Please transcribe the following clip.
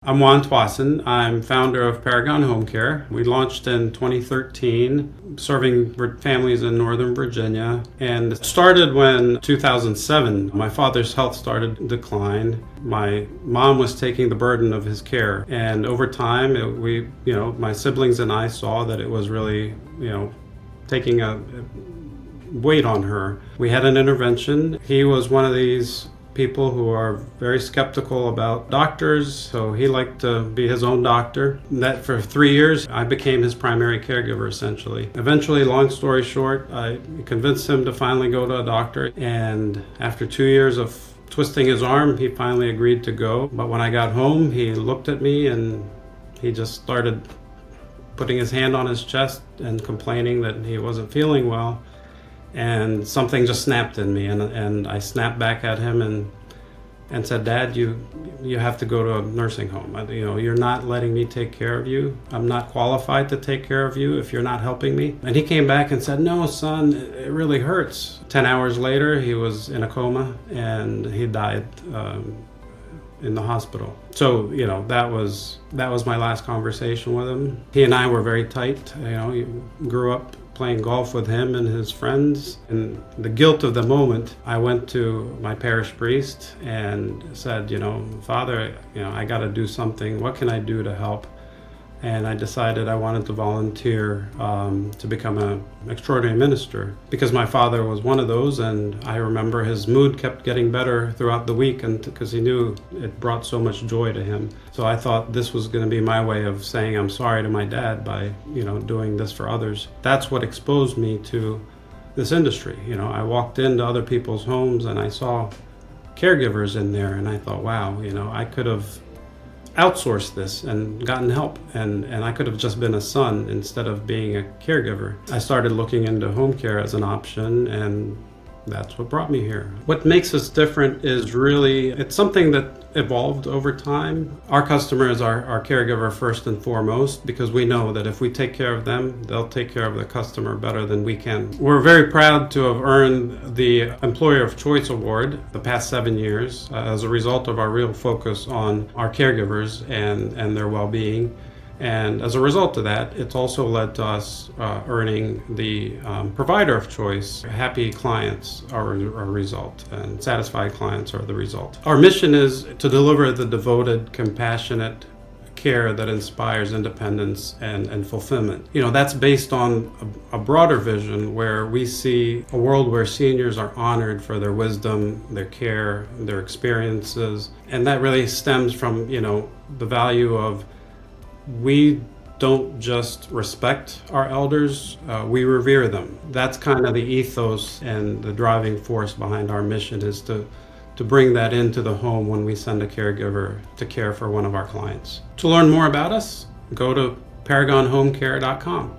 I'm Juan Twassen. I'm founder of Paragon Home Care. We launched in 2013, serving families in Northern Virginia, and it started when 2007, my father's health started to decline. My mom was taking the burden of his care, and over time, my siblings and I saw that it was really, taking a weight on her. We had an intervention. He was one of these people who are very skeptical about doctors, so he liked to be his own doctor. That for 3 years, I became his primary caregiver, essentially. Eventually, long story short, I convinced him to finally go to a doctor, and after 2 years of twisting his arm, he finally agreed to go. But when I got home, he looked at me and he just started putting his hand on his chest and complaining that he wasn't feeling well. And something just snapped in me, and I snapped back at him and said, "Dad, you have to go to a nursing home. You're not letting me take care of you. I'm not qualified to take care of you if you're not helping me." And he came back and said, "No, son, it really hurts." 10 hours later, he was in a coma and he died in the hospital. So, that was my last conversation with him. He and I were very tight. He grew up playing golf with him and his friends. And the guilt of the moment, I went to my parish priest and said, "Father, I got to do something. What can I do to help?" And I decided I wanted to volunteer to become an extraordinary minister, because my father was one of those, and I remember his mood kept getting better throughout the week, and because he knew it brought so much joy to him. So I thought this was going to be my way of saying I'm sorry to my dad by doing this for others. That's what exposed me to this industry. I walked into other people's homes and I saw caregivers in there, and I thought, wow, I could have outsourced this and gotten help, and I could have just been a son instead of being a caregiver. I started looking into home care as an option, and that's what brought me here. What makes us different is really, it's something that evolved over time. Our customer is our caregiver first and foremost, because we know that if we take care of them, they'll take care of the customer better than we can. We're very proud to have earned the Employer of Choice Award the past 7 years as a result of our real focus on our caregivers and their well-being. And as a result of that, it's also led to us earning the Provider of Choice. Happy clients are a result, and satisfied clients are the result. Our mission is to deliver the devoted, compassionate care that inspires independence and fulfillment. That's based on a broader vision where we see a world where seniors are honored for their wisdom, their care, their experiences. And that really stems from, the value of, we don't just respect our elders, we revere them. That's kind of the ethos and the driving force behind our mission, is to bring that into the home when we send a caregiver to care for one of our clients. To learn more about us, go to paragonhomecare.com.